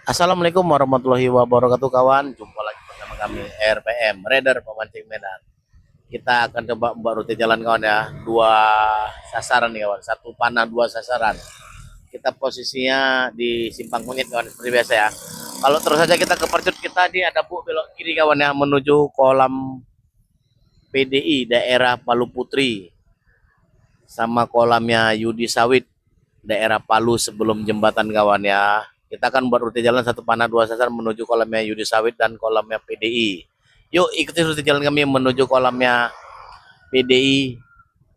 Assalamualaikum warahmatullahi wabarakatuh kawan. Jumpa lagi bersama kami RPM Raider Pemancing Medan. Kita akan coba membuat rute jalan kawan ya. Dua sasaran nih kawan. Satu panah dua sasaran. Kita posisinya di Simpang Kunyit kawan seperti biasa ya. Kalau terus saja kita ke percut kita di ada bu belok kiri kawan ya menuju kolam PDI daerah Palu Putri sama kolamnya Yudi Sawit daerah Palu sebelum jembatan kawan ya. Kita akan buat rute jalan satu panah dua sasar menuju kolamnya Yudi Sawit dan kolamnya PDI. Yuk ikuti rute jalan kami menuju kolamnya PDI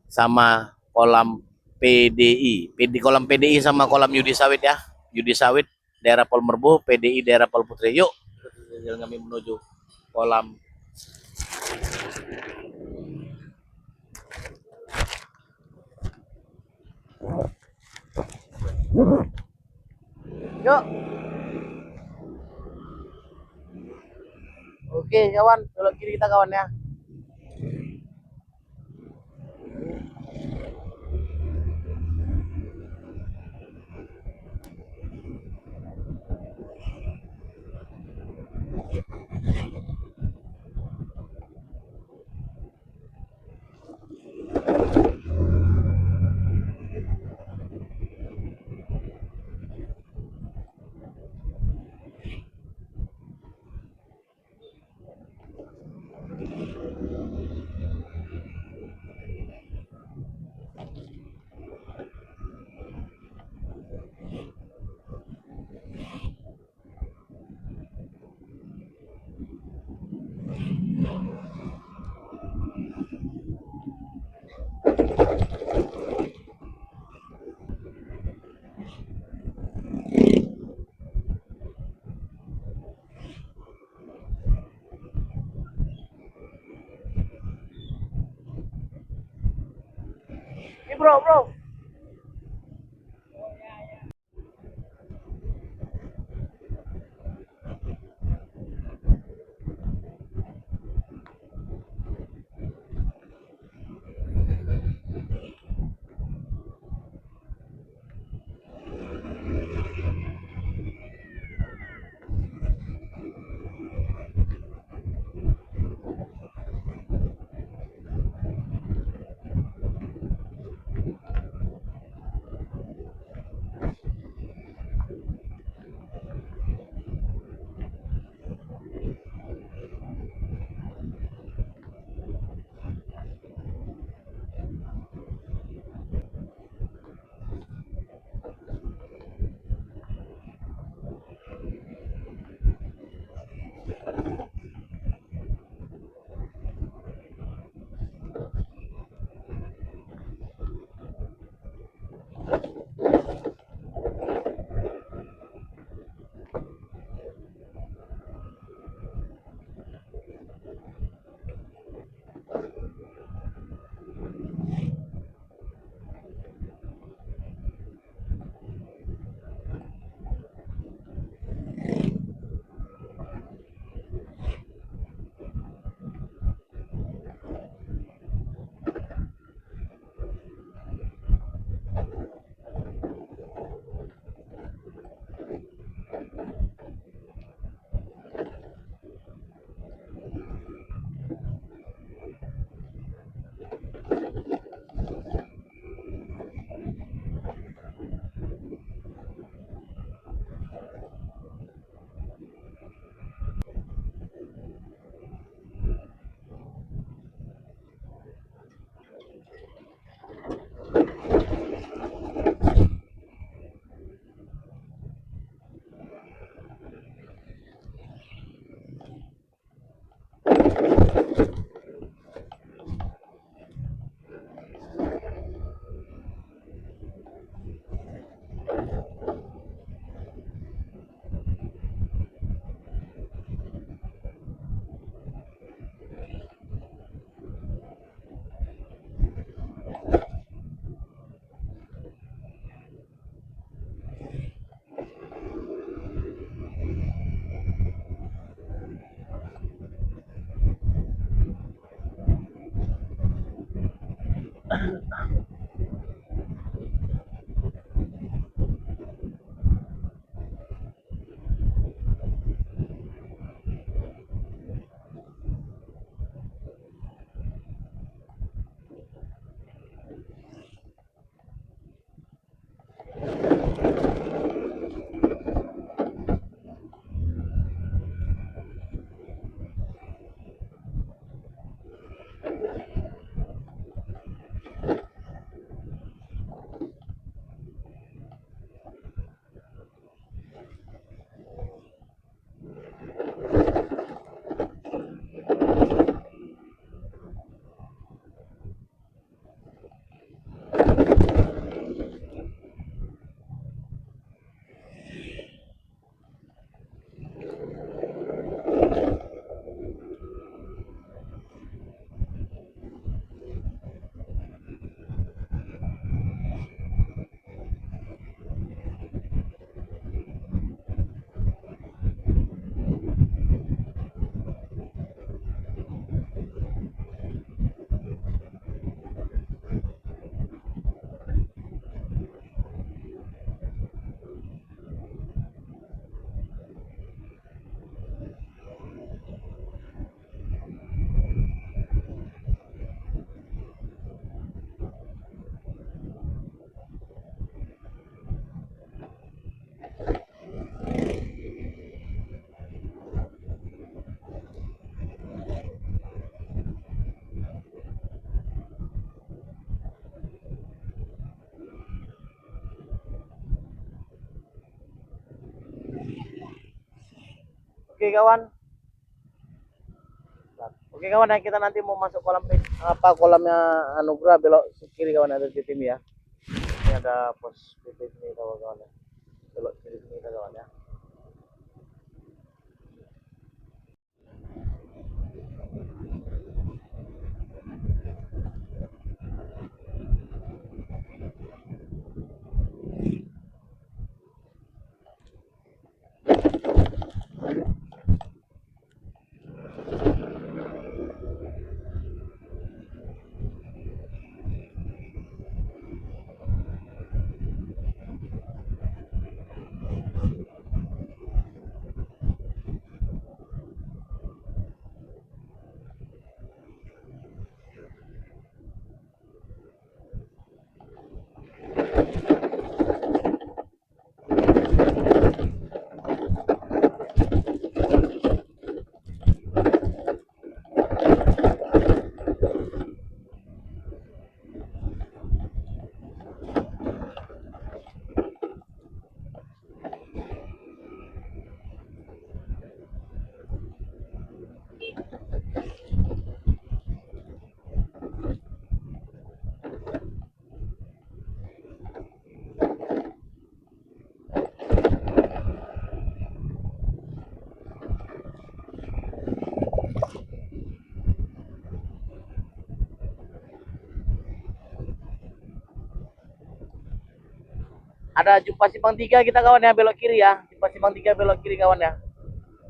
sama kolam PDI. Kolam PDI sama kolam Yudi Sawit ya. Yudi Sawit daerah Polmerbu, PDI daerah Palu Putri. Yuk rute jalan kami menuju kolam. Yuk. Oke kawan, belok kiri kita kawan ya. Ini bro. Oke kawan. Oke kawan ya, kita nanti mau masuk kolam apa kolamnya Anugrah, belok kiri kawan, ada di tim ya. Ini ada pos PP sini kawan ya. Belok kiri sini kawan ya. Ada jumpa simpang 3 kita kawan ya, belok kiri ya. Jumpa simpang 3 belok kiri kawan ya.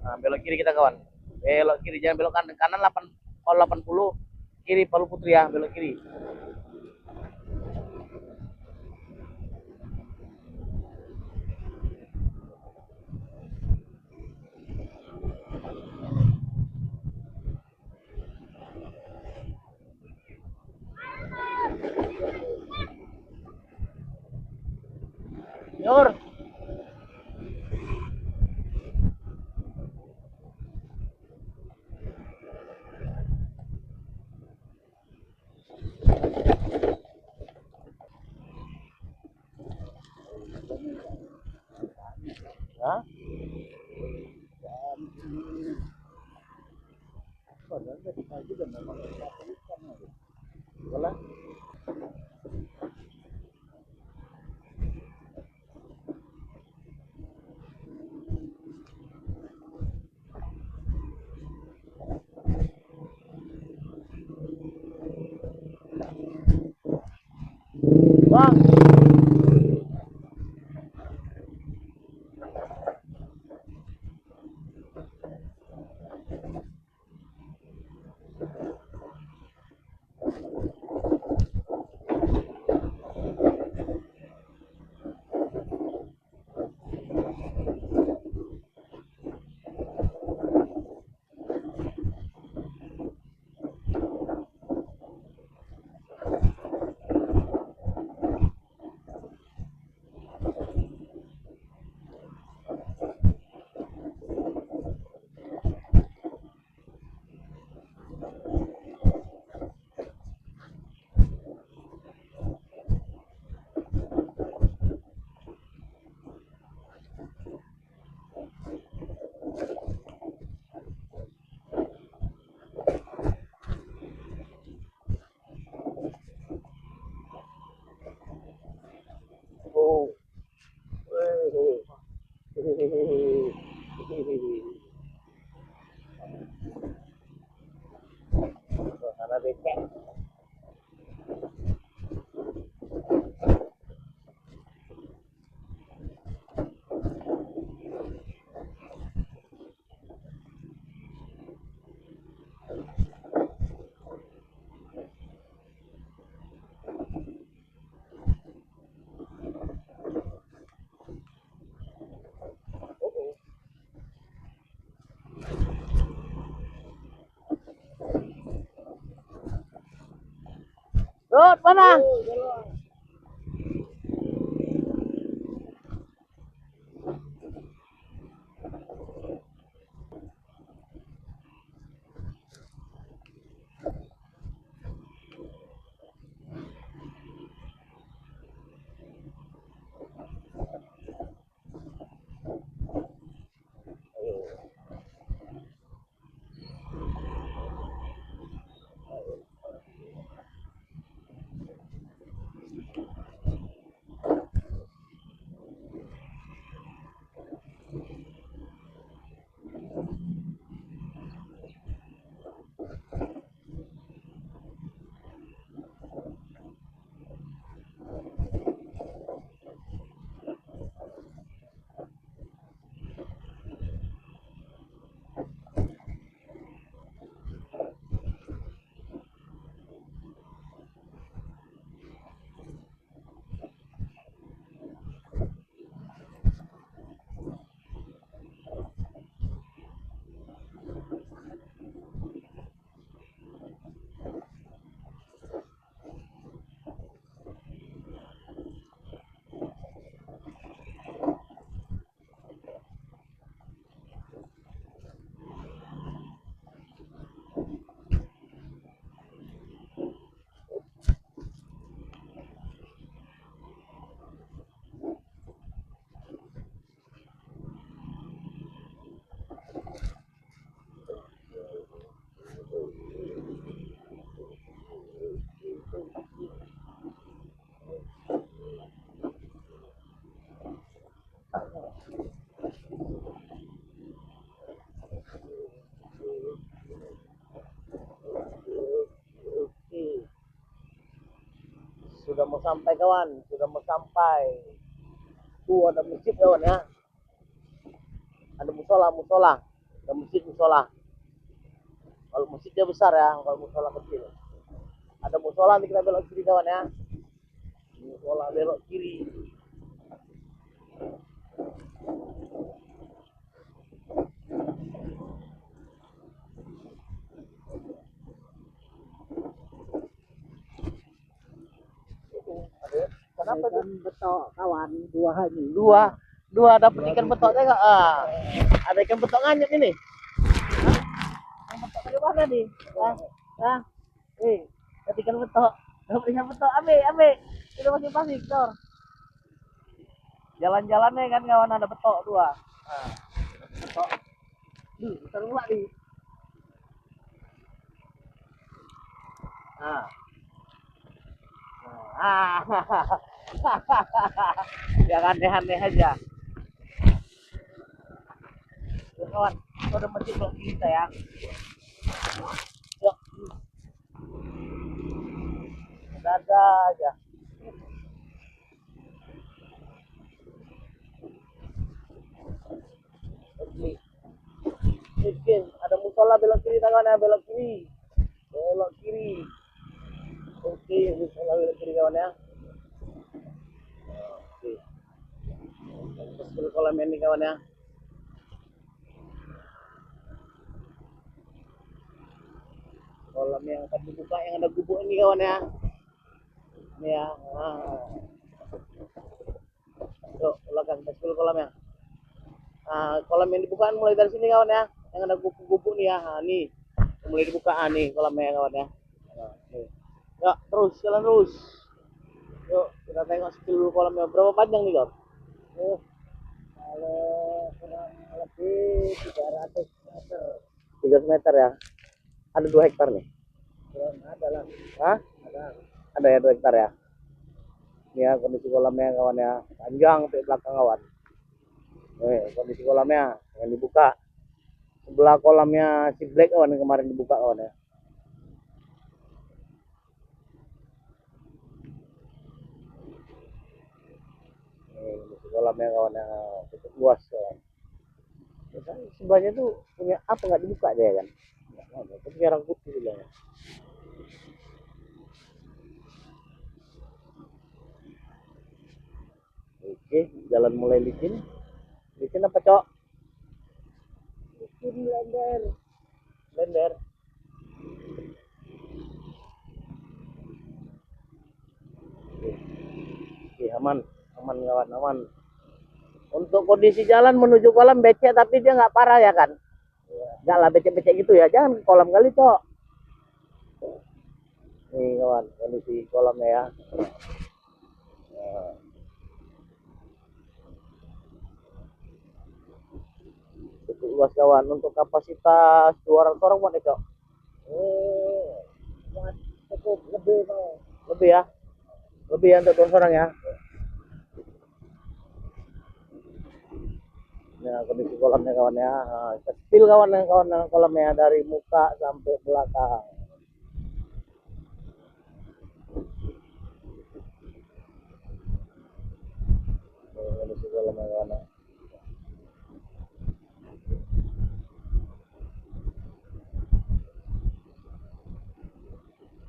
Nah, belok kiri kita kawan. Belok kiri, jangan belok kanan. Kanan 8 kalau 80, kiri Palu Putri ya, belok kiri. Nur. Hah? Bola. Bang. Karena becek. Rut, mana? Sudah mau sampai kawan, sudah mau sampai. Tuh ada masjid kawan ya. Ada musola, musola. Ada masjid musola. Kalau masjidnya besar ya, kalau musola kecil. Ada musola nanti kita belok kiri kawan ya. Musola belok kiri. Kenapa tuh? Betok kawan dua hari. Dua dapat ikan betoknya enggak? Ah. Ada ikan betok nganyet ini. Yang betok dari mana nih? Hah? Dapat ikan betok. Dapat ikan betok. Ambil. Itu masih pasik, Tor. Jalan-jalannya kan kawan ada betok dua. Nah, betok. Besar pula nih. Nah. Jangan aneh-aneh aja. Ya, kawan, kalau ada masjid belum kita ya. Yuk. Ada aja. Oke. Miskin, ada musola belok kiri kawan ya, belok kiri. Belok kiri. Oke, musola belok kiri kawan ya. Oke. Terus kolam ini kawan ya. Kolam yang akan dibuka yang ada gubuk ini kawan ya. Ini ya. Yuk, belakang kita kolam ya. Nah, kolam yang dibuka mulai dari sini kawan ya. Yang ada gubuk-gubuk nih ya. Nah, nih. Mulai dibuka nih kolamnya kawan ya. Nah, nih. Yuk, terus jalan terus. Yuk, kita tengok skill kolamnya. Berapa panjang nih, Kor? Kalau kurang lebih 300 meter. 300 meter ya. Ada 2 hektar nih. Kurang ada lah. Hah? Ada. Ada ya 2 hektar ya. Ini ya kondisi kolamnya kawan ya. Panjang sampai belakang kawan. Kondisi kolamnya yang dibuka. Sebelah kolamnya si Black kawan yang kemarin dibuka kawan ya. Kondisi kolamnya kawan yang cukup luas kawan. Sebelahnya tuh punya apa nggak dibuka dia kan? Tapi jarang putih sebelahnya. Oke, jalan mulai licin. Licin apa cok? Licin lender. Lender. Oke, aman, aman kawan, aman. Untuk kondisi jalan menuju kolam becek tapi dia nggak parah ya kan? Nggak lah becek-becek gitu ya, jangan ke kolam kali cok. Nih kawan, kondisi kolamnya ya. Cukup luas kawan, untuk kapasitas 200 orang buat cok. Cukup lebih mau. Lebih ya, lebih ya untuk 200 orang ya. Ya, kondisi kolamnya kawan ya. Nah, spill kawan ya kawan kolamnya dari muka sampai belakang. Kondisi kolamnya kawan ya.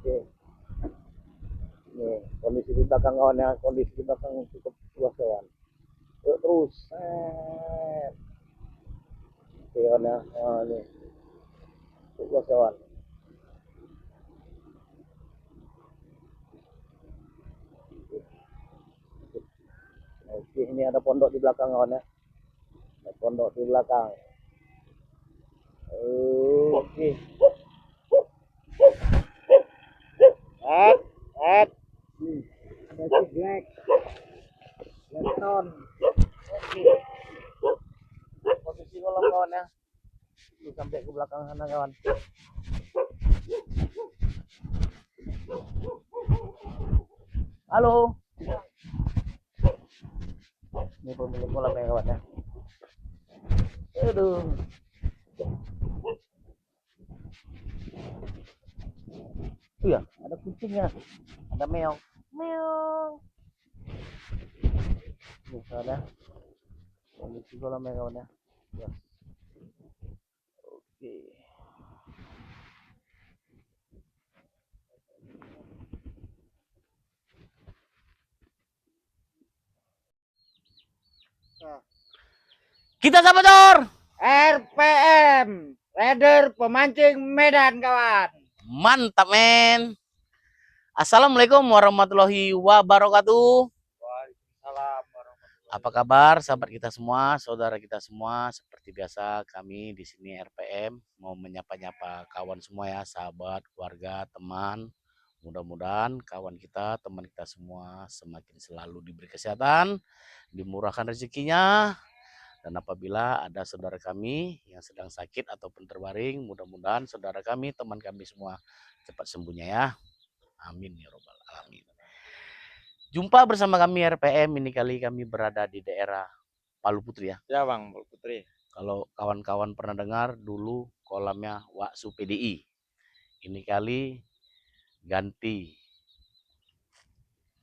Oke. Nih, kondisi di belakang kawan ya, kondisi di belakang cukup luas kawan. Yuk terus. Oke kawan ya. Nah, nih. Cukup luas kawan. Oke, ini ada pondok di belakang kawan ya. Ada pondok di belakang. Oke. At. Ada si Black. Lenton. Oke. Posisi kolam kawan ya. Itu sampai ke belakang sana kawan. Halo. Ini pemilik kolam ya kawan ya. Aduh. Iya, ada kucingnya. Ada meong. Meong. Nih kawan ya. Kondisi kolam ya kawan ya. Yes. Oke. Kita siapa Dor? RPM, Raider Pemancing Medan kawan. Mantap men. Assalamualaikum warahmatullahi wabarakatuh. Waalaikumsalam warahmatullahi Apa kabar sahabat kita semua, saudara kita semua? Seperti biasa kami di sini RPM mau menyapa-nyapa kawan semua ya, sahabat, keluarga, teman. Mudah-mudahan kawan kita, teman kita semua semakin selalu diberi kesehatan, dimurahkan rezekinya. Dan apabila ada saudara kami yang sedang sakit ataupun terbaring, mudah-mudahan saudara kami, teman kami semua cepat sembuhnya ya. Amin ya robbal alamin. Jumpa bersama kami RPM, ini kali kami berada di daerah Palu Putri ya. Ya Bang, Palu Putri. Kalau kawan-kawan pernah dengar dulu kolamnya Waksu PDI. Ini kali ganti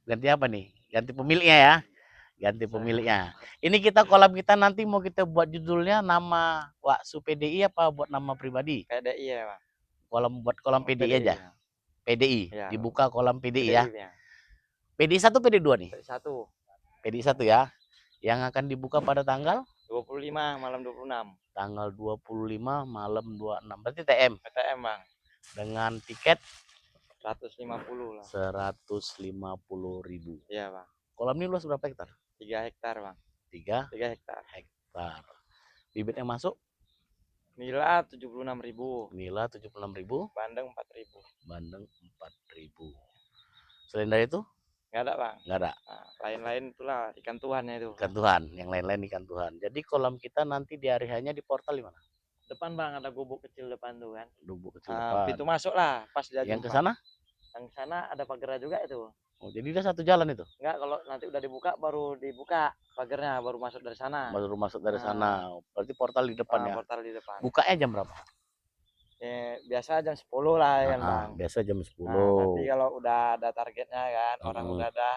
apa nih? Ganti pemiliknya ya. Ganti pemiliknya. Ini kita kolam kita nanti mau kita buat judulnya nama Waksu PDI apa buat nama pribadi? PDI ya Bang. Buat kolam PDI aja. Ya. PDI. Ya, Dibuka kolam PDI ya. ya. PDI 1 PDI 2 nih? PDI 1. PDI 1 ya. Yang akan dibuka pada tanggal 25 malam 26. Tanggal 25 malam 26. Berarti TM. PTM Bang. Dengan tiket 150 lah. 150.000. Iya Bang. Kolam ini luas berapa hektar? 3 hektar Bang. 3 hektar. Bibit yang masuk? Nila 76.000. Nila 76.000. Bandeng 4.000. Bandeng 4.000. Selain dari itu? Nggak ada Bang. Nggak ada. Nah, lain-lain itulah ikan Tuhannya itu. Ikan Tuhan, yang lain-lain ikan Tuhan. Jadi kolam kita nanti di areanya di portal di mana? Depan Bang ada gubuk kecil depan tuh kan. Gubuk kecil depan. Pintu masuk lah pas dia yang jumpa. ke sana? Yang sana ada pagar juga itu. Oh, jadi dia satu jalan itu. Enggak, kalau nanti udah dibuka baru dibuka pagarnya, baru masuk dari sana. Baru masuk dari Nah. sana. Berarti portal di depan ya. Portal di depan. Bukanya jam berapa? Biasa jam 10 lah kan, Ah, Bang. biasa jam Nah, 10. nanti kalau udah ada targetnya kan, orang udah ada,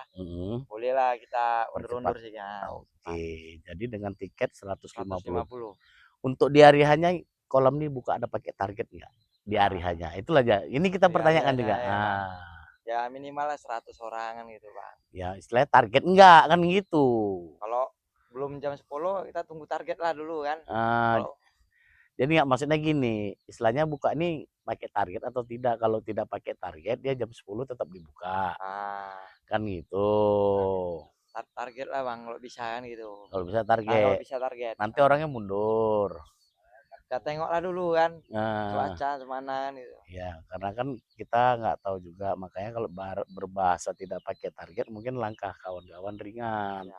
bolehlah kita undur-undur sih kan. Oke, jadi dengan tiket 150. 150. Untuk di hari hanya kolam ini buka ada pakai target nggak? Di hari hanya. Itulah aja. Ini kita Di pertanyakan hari juga. hanya, ya, Bang. Ya minimal lah 100 orangan gitu, Bang. Ya istilahnya target enggak kan gitu. Kalau belum jam 10 kita tunggu target lah dulu kan. Ah, jadi nggak, maksudnya gini, istilahnya buka ini pakai target atau tidak. Kalau tidak pakai target dia jam 10 tetap dibuka. Kan gitu. Target lah, Bang, kalau bisa kan gitu. Kalau bisa Kalau target. bisa target. Nanti orangnya mundur. Kita tengok lah dulu kan. Nah, Cuaca gimana kan gitu. ya, karena kan kita nggak tahu juga, makanya kalau berbahasa tidak pakai target mungkin langkah kawan-kawan ringan. Ya.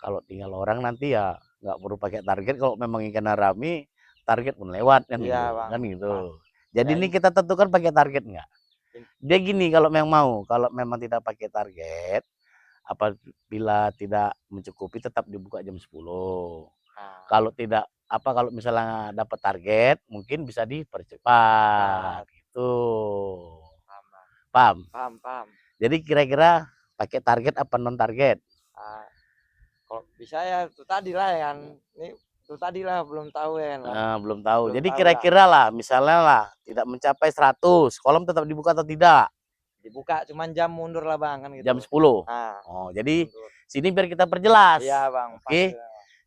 Kalau tinggal orang nanti ya nggak perlu pakai target. Kalau memang ikan rame, target pun lewat kan, Iya, gitu, Bang. kan gitu. Jadi Ya, ini kita tentukan pakai target nggak? Dia gini, kalau memang mau, kalau memang tidak pakai target, apabila tidak mencukupi tetap dibuka jam 10. Kalau tidak kalau misalnya dapat target mungkin bisa dipercepat gitu. Paham? Paham. Jadi kira-kira pakai target apa non target? Kalau bisa ya itu tadi lah ya kan. Ini itu tadi lah belum tahu ya kan. Belum tahu. Belum Jadi tahu kira-kira lah, misalnya lah tidak mencapai 100, kolam tetap dibuka atau tidak? Dibuka, cuman jam mundur lah, Bang, kan gitu. Jam 10. Oh, jadi mundur. Sini biar kita perjelas. Iya, Bang. Oke.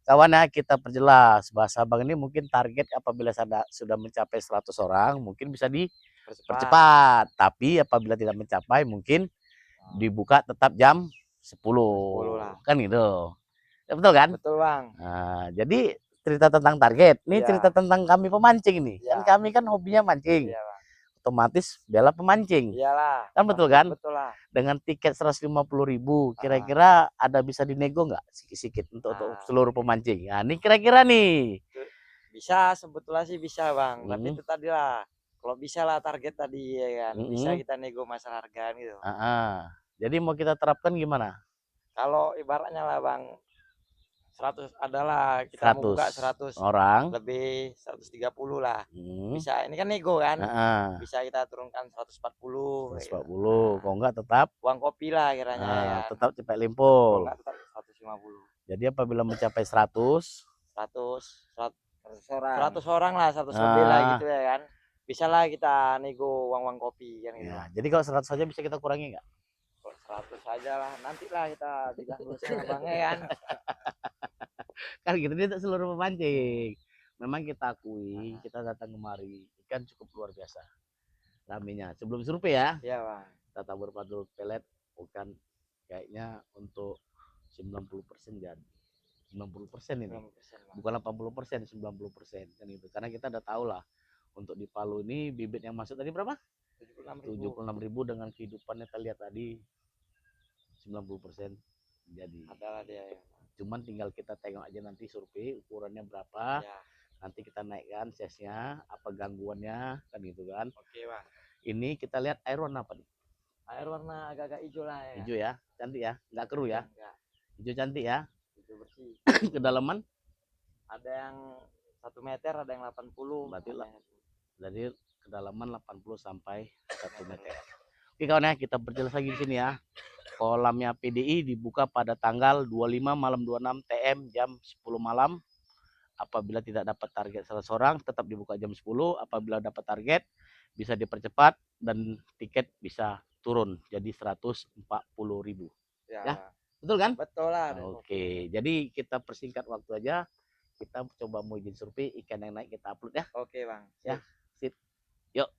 Kawan ya, kita perjelas. Bahasa Bang ini mungkin target apabila sudah mencapai 100 orang mungkin bisa dipercepat. Tapi apabila tidak mencapai mungkin dibuka tetap jam 10 lah. Kan gitu. Ya, betul kan? Betul, Bang. Nah, jadi cerita tentang target. Ini cerita tentang kami pemancing ini. Kan kami kan hobinya mancing. Iya, Bang. Otomatis bela pemancing. Iyalah. Kan betul kan? Betul lah. Dengan tiket 150.000, kira-kira ada bisa dinego nggak sikit-sikit untuk seluruh pemancing? Nah, ini kira-kira nih. Bisa, sebetulnya sih bisa, Bang. Tapi itu tadi lah. Kalau bisa lah target tadi ya kan. Bisa kita nego masalah harga gitu. Jadi mau kita terapkan gimana? Kalau ibaratnya lah, Bang, 100 adalah kita mau buka 100 orang, lebih 130 lah. Bisa, ini kan nego kan. Bisa kita turunkan 140. 140. Kalau enggak tetap uang kopi lah kiranya ya. Tetap cepet limpul. Enggak, tetap 150. Jadi apabila mencapai 100 orang lah, 100 lebih lah gitu ya kan. Bisa lah kita nego uang kopi kan gitu. Ya, jadi kalau 100 saja bisa kita kurangi nggak? 100 saja lah, nantilah kita bilang dulu sama Bangnya kan. Kan gitu, dia seluruh pemancing. Memang kita akui, kita datang kemari, ikan cukup luar biasa ramenya. Sebelum survei ya. Iya, Bang. Kita tabur padu pelet, bukan kayaknya untuk 90% jadi. 90% ini. 90%, bukan 80%, 90% kan itu. Karena kita udah tahu lah, untuk di Palu ini bibit yang masuk tadi berapa? 76.000 dengan kehidupannya kita lihat tadi 90% jadi. Adalah dia ya. Cuman tinggal kita tengok aja nanti survei ukurannya berapa. Ya. Nanti kita naikkan size-nya, apa gangguannya kan gitu kan. Oke, Bang. Ini kita lihat air warna apa nih? Air warna agak-agak hijau lah ya. Hijau ya, cantik ya, nggak keruh ya. Enggak. Hijau cantik ya. Hijau bersih. Kedalaman? Ada yang 1 meter, ada yang 80. Berarti lah. Jadi kedalaman 80 sampai 1 meter. Oke kawan ya, kita perjelas lagi di sini ya. Kolamnya PDI dibuka pada tanggal 25 malam 26 TM jam 10 malam. Apabila tidak dapat target 100 orang tetap dibuka jam 10. Apabila dapat target bisa dipercepat dan tiket bisa turun jadi 140.000. Ya. Betul kan? Betul lah. Oke, jadi kita persingkat waktu aja. Kita coba mau izin survei ikan yang naik kita upload ya. Oke, Bang. Ya. Sip. Yuk.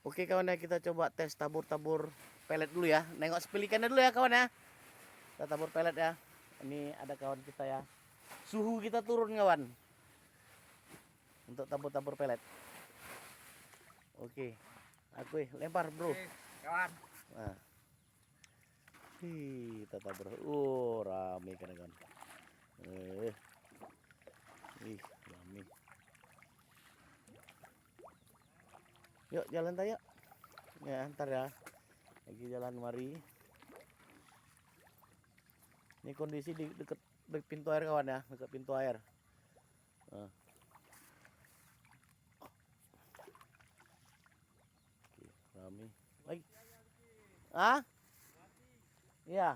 Oke kawan ya, kita coba tes tabur-tabur pelet dulu ya. Nengok spill ikannya dulu ya kawan ya. Kita tabur pelet ya. Ini ada kawan kita ya. Suhu kita turun kawan. Untuk tabur-tabur pelet. Oke. Aku lempar bro. Oke, kawan. Nah. Tata bro. Rame kan. Rame. Yuk jalan tayo. Ya, ntar ya. Lagi jalan mari. Ini kondisi di dekat pintu air kawan ya, dekat pintu air. Oke, rame. Lagi. Ah? Iya.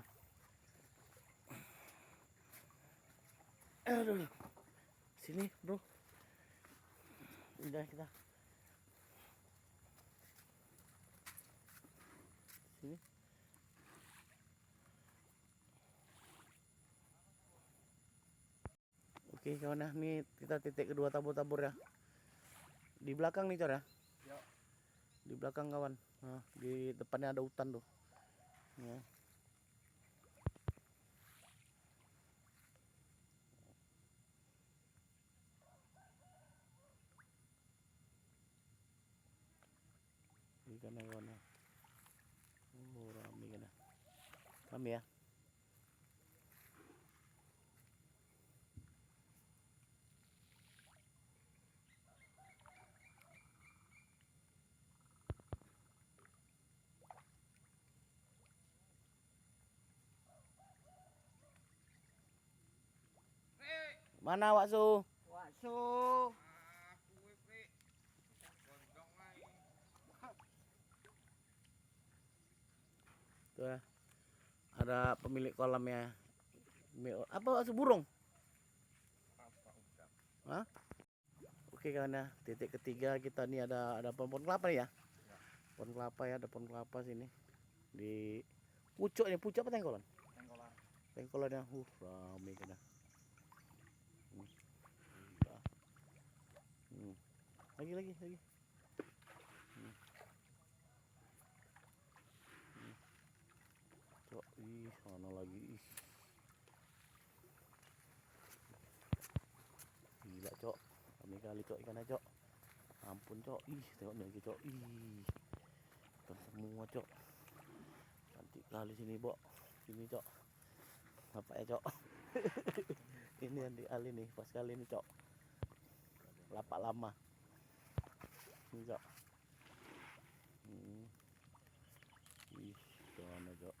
Aduh. Sini, bro. Udah kita. Sini. Oke kawan ya, nih kita titik kedua tabur-tabur ya. Di belakang nih Cor ya. Di belakang kawan. Nah, di depannya ada hutan tuh. Ya. Ikan ya kawan ya. Rame kan ya. Rame ya. Mana Waksu? Waksu. Tuh ya. Ada pemilik kolamnya. Apa Waksu burung? Hah? Oke kawan ya, titik ketiga kita nih ada pohon kelapa nih ya. Pohon kelapa ya, ada pohon kelapa sini. Di pucuk nih, pucuk apa tengkolan? Tengkolan. Tengkolan ya. Rame kan ya. Lagi. Cok, mana lagi? Gila cok, rame kali cok ikannya cok. Ampun cok, tengok nih lagi cok. Ikan semua cok. Cantik kali sini bok. Sini cok. Apa ya cok? Ini yang di ali nih, pas kali ini cok. Lapak lama. Ini cok. Mana cok.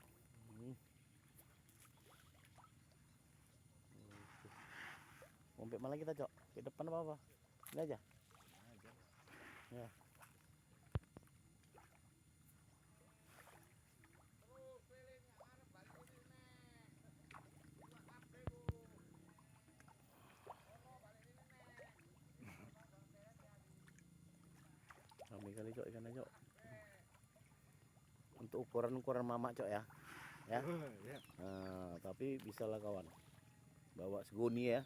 Ngompet mana kita cok? Ke depan apa? Ini aja. Ya. Rame kali cok ikannya cok. Untuk ukuran mama cok ya. Ya. Nah, tapi bisa lah kawan. Bawa segoni ya.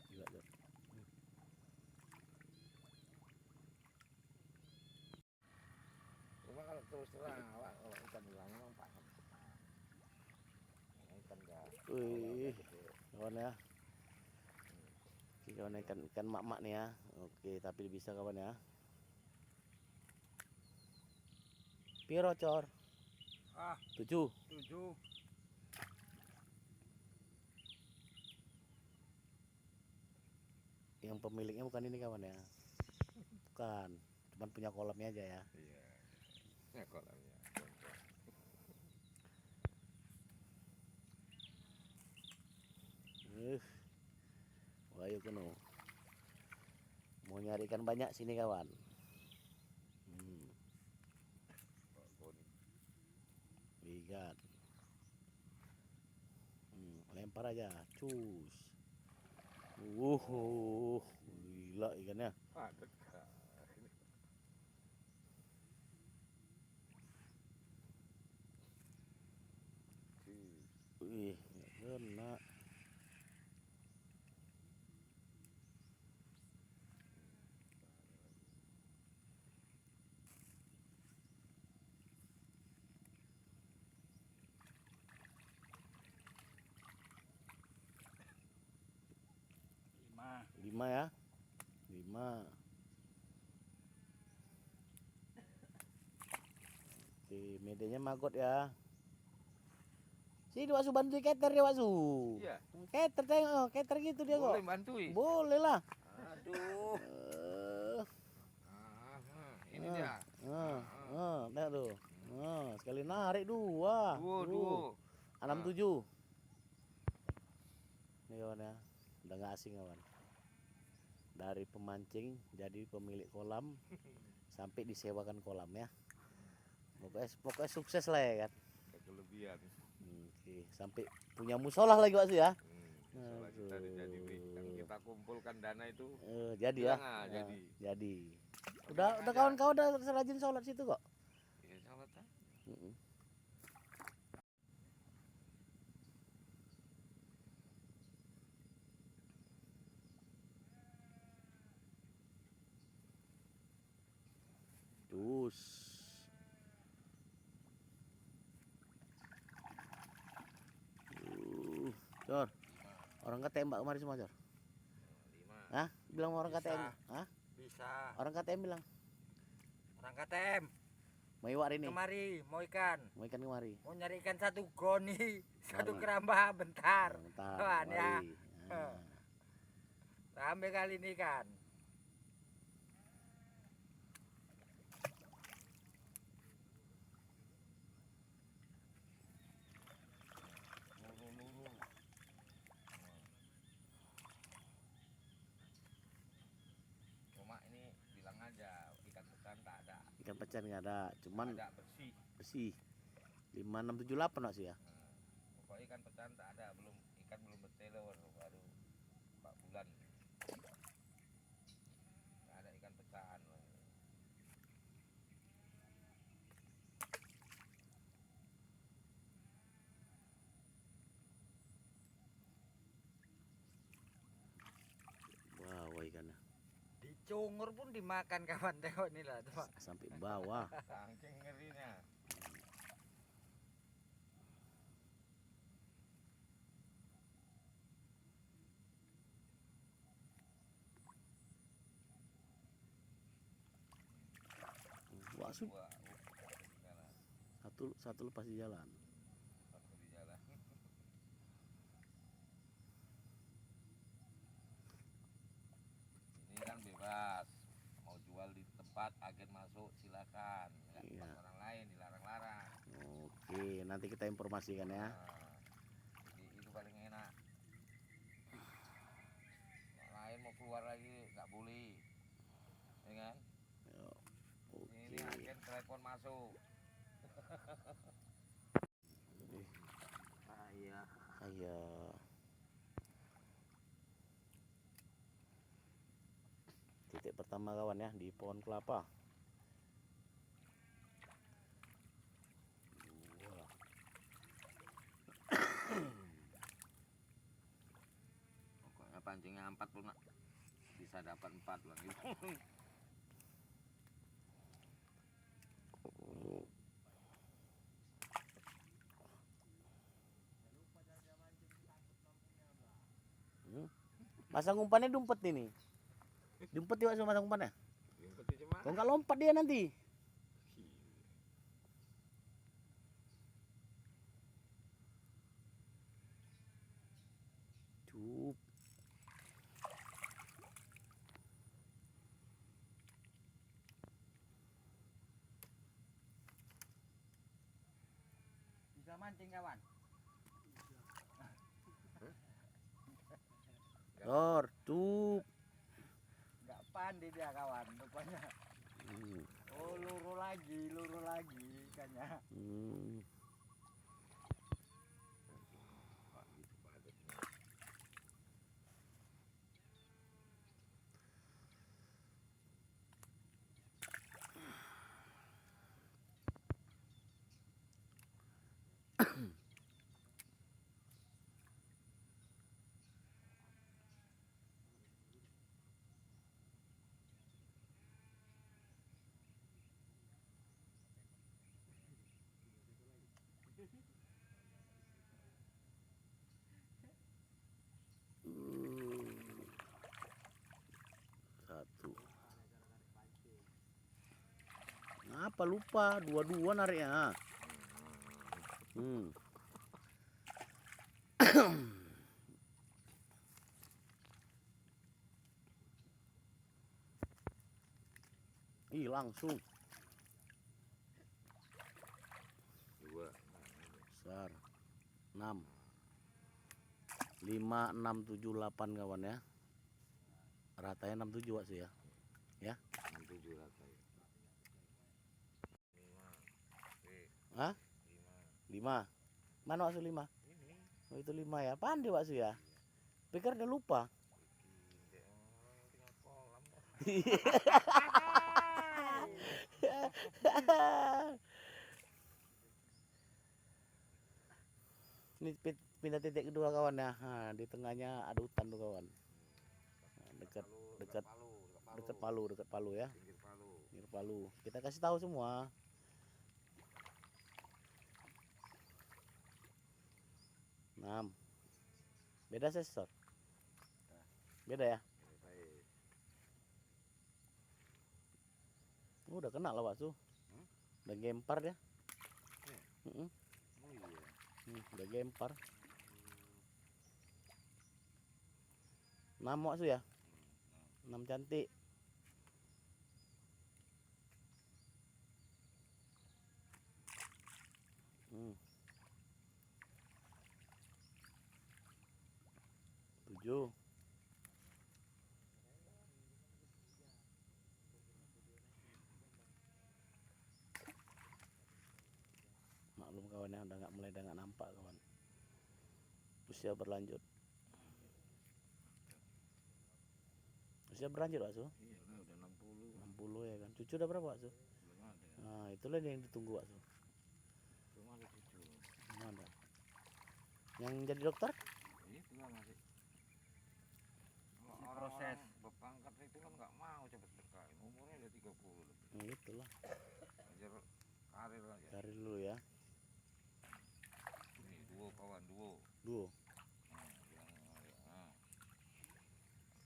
Gila cok. Cuma kalau terus terang awak kalau ikan hilang memang paham. Ikan enggak. Wih, kawan ya. Oke kawan ikan mak-mak nih ya. Oke, tapi bisa kawan ya. Piro cor? 7. 7. Yang pemiliknya bukan ini kawan ya. Bukan, cuman punya kolamnya aja ya. Iya. Ya kolamnya. Wah, yuk kuno. Mau nyari ikan banyak sini kawan. Ikan. Lempar aja, cus. Gila ikannya. Padat. Wih, nggak kena. Lima ya. 5. Oke, medenya maggot ya. Sini Waksu bantu keter dia Waksu. Iya. Keter tengok, keter gitu dia kok. Boleh bantuin. Boleh lah. Aduh. Eh, Ini dia. lihat tuh. Sekali narik dua. Duo. 67. Nih kawan ya, udah nggak asing kawan. Dari pemancing jadi pemilik kolam sampai disewakan kolam ya. Pokoknya sukses lah ya kan. Kelebihan. Oke, sampai punya musola lagi Waksu ya. Soalnya kita udah jadi kan kita kumpulkan dana itu. Jadi ya. Bilang, jadi. Jadi. Udah kawan-kawan udah rajin sholat situ kok. Ya sholat aja. Terus. Jor. Orang KTM kemarin semua Jor. 5. Hah? Bilang orang Bisa. KTM. Hah? Bisa. Orang KTM bilang. Orang KTM Mau iwak ini. kemari mau ikan. Mau ikan kemari. Mau nyari ikan satu goni, satu Mana? keramba bentar. Bentar. Kawan ya. Kemari. Nah. Sampai kali ini kan. Luru-luru. Cuma ini bilang aja ikan pecan tak ada. Ikan pecan nggak ada, cuman Ada bersih. bersih. 5678 Waksu ya. Pokoknya ikan pecan tak ada, ikan belum bertelur baru 4 bulan. Nggak ada ikan pecan. Bawa ikannya. Dicungur pun dimakan kawan tengok nih lah. Sampai bawah. Saking ngerinya. Waksu Wah, satu lepas di jalan. satu di jalan. Ini kan bebas. Mau jual di tempat agen masuk silakan. Nggak Iya. tempat orang lain dilarang-larang. Oke, nanti kita informasikan ya. Jadi itu paling enak. Yang lain mau keluar lagi nggak boleh, ya kan? Ini Oke. agen telepon masuk. Iya. Ayo. Titik pertama kawan ya di pohon kelapa. Pokoknya pancingnya 4 pun bisa dapat 4 bang gitu. Pasang umpannya dumpet ini. Dumpet ya Waksu masang umpannya. Cuma Kalau nggak lompat dia nanti. Cup. Bisa mancing kawan. Jor, cup. Nggak pandai dia kawan rupanya. Oh luru lagi ikannya. Satu. Apa lupa? Dua-dua nariknya. Ih, langsung Dua. besar. 6 5 6 7 8 kawan ya. Ratanya 67 Wak Su ya. 67 rata ya. 5. Hah? 5. Mana Wak Su 5? Ini. Oh, itu 5 ya. Pandai Wak Su ya. Pikir udah lupa. Tidak orang yang tinggal kolam. Ini pindah titik kedua kawan ya. Nah, di tengahnya ada hutan tuh kawan. Nah, dekat Palu. dekat Palu ya. Pinggir Palu. Pinggir Palu. Kita kasih tahu semua. Enam. Beda sensor. Beda ya. Baik. Udah kena lah Wak Su. Udah gempar dia. Oh iya. Udah gempar. 6 Wak Su ya. 6 cantik. Hmm. 7. Maklum kawan ya, udah nggak nampak kawan. Usia berlanjut. Usia berlanjut Wak Su. Iya lah udah 60. 60 ya kan. Cucu udah berapa Wak Su? Belum ada. Nah, itulah yang ditunggu Wak Su. Belum ada cucu. Belum ada. Yang jadi dokter? Itu lah masih. Kalau orang berpangkat itu kan nggak mau cepet berkain. Umurnya udah 30 lebih. Nah, itulah. Ajar karir aja. Cari dulu ya. Ini duo kawan duo. Duo. Nah.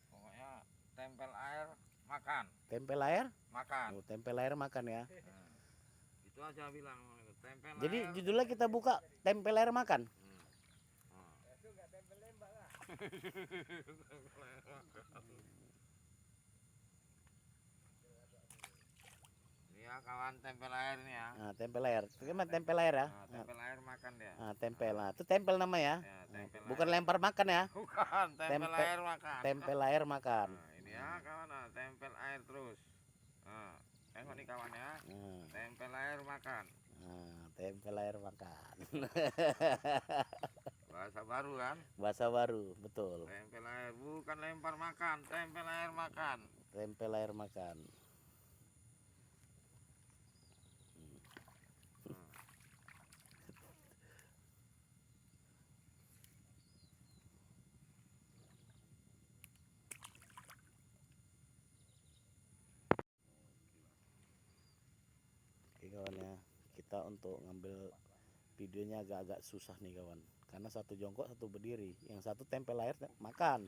Pokoknya tempel air makan. Tempel air? Makan. Oh, tempel air makan ya. Nah, itu aja bilang tempel Jadi air. judulnya kita buka tempel air makan. Itu enggak tempel lembak lah. Ini ya kawan tempel air nih ya. Nah, tempel air. Gimana tempel air ya? Nah, tempel air makan dia. Nah, tempel. Nah, itu tempel nama ya. Ya, tempel Bukan air. lempar makan ya. Bukan, tempel Tempe- air makan. Tempel air makan. Nah, ini ya kawan, nah, tempel air terus. Nah, tengok nih kawan ya. Nah, Tempel air makan. tempel air makan. Bahasa baru kan? Bahasa baru, betul. Tempel air bukan lempar makan, tempel air makan. Tempel air makan. Oke kawan ya, kita untuk ngambil videonya agak-agak susah nih kawan, karena satu jongkok satu berdiri, yang satu tempel air makan.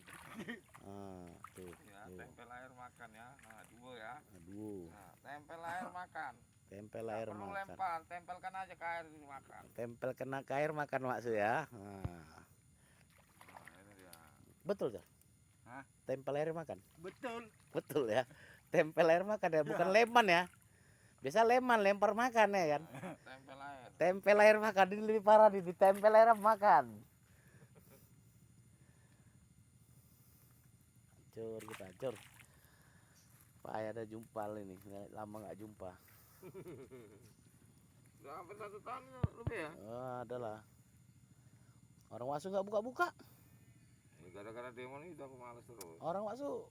Nah, tuh, Ya, tuh. tempel air makan ya. Nah, dua ya. Aduh, Nah, tempel air makan. tempel Nggak air perlu makan. lempar, tempelkan aja ke air itu makan. Tempel kena ke air makan maksud ya. Nah, Nah, ini dia. betul ya? Hah? Tempel air makan. Betul. Betul ya. Tempel air makan ya, bukan leman ya. Biasa leman lempar makan ya kan. Tempel air. Tempel air makan ini lebih parah nih, ditempel air makan. Cur kita cur. Pak ada jumpa ini, lama nggak jumpa. Udah hampir 1 tahun lebih ya. Oh, adalah. Orang Wasu nggak buka-buka. Ya, gara-gara demo ini udah aku males terus. Orang Wasu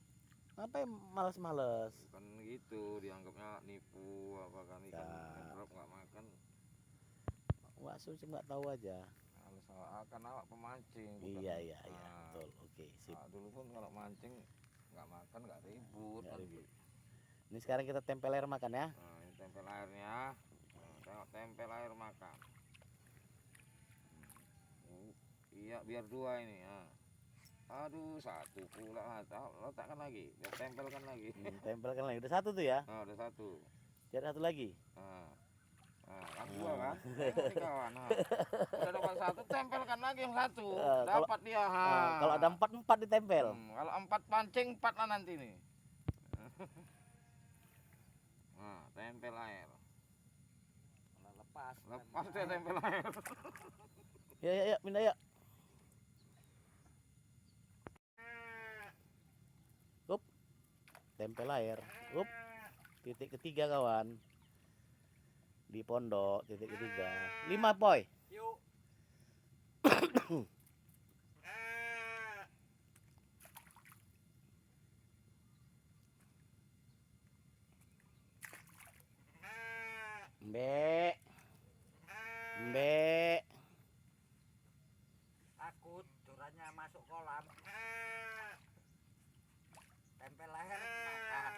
ngapain males-males. Kan gitu dianggapnya nipu apa kan ikan Ya. ngetrop nggak makan. Wasu cuma tahu aja. Males akan awak pemancing. bukan. Iya iya iya, Nah, betul. Oke, sip. nah, dulu pun kalau mancing nggak makan nggak ribut. Nggak kan. ribut. Ini sekarang kita tempel air makan ya. Nah, ini tempel airnya. Nah, tengok tempel air makan. Iya biar 2 ini ya. Aduh 1 pula letakkan lagi, biar tempelkan lagi. Tempelkan lagi. Udah satu tuh ya. Nah udah 1. Jadi satu lagi. Nah, Kan dua kan. Tengok nih kawan. Nah. Udah dapat satu, tempelkan lagi yang satu. Kalau- Dapat dia. Kalau ada 4 4 ditempel. Kalau 4 pancing, 4 lah nanti nih. Nah, tempel air. Lepas. Lepas dia tempel air. Ya, pindah ya. Up. Tempel air. Up. Titik ketiga kawan. Di pondok titik ketiga. 5 poy. Yuk. Mbek. Mbek. Takut jorannya masuk kolam. Tempel leher makan.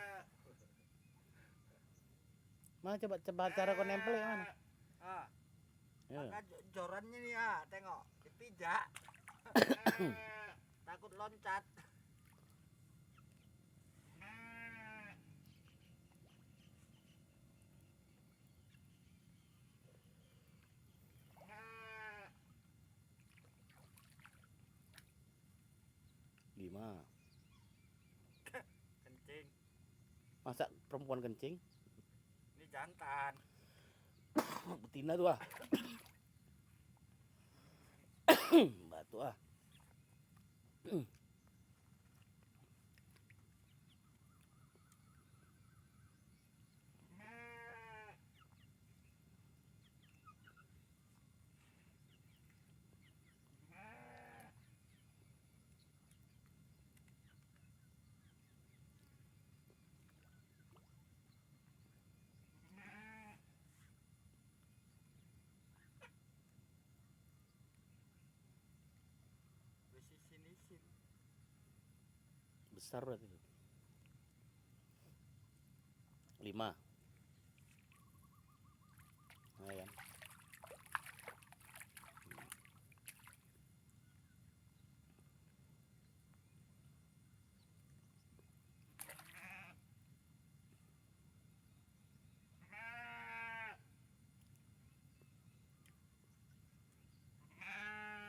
Mana coba cara kau nempel yang mana? Ah, Ya. jorannya nih tengok dipijak. Takut loncat. Lima. Kencing. Masa perempuan kencing? Ini jantan. Betina tuh ah. Batu ah. Besisin-isin. Besar berarti itu. 5. Nah, kan.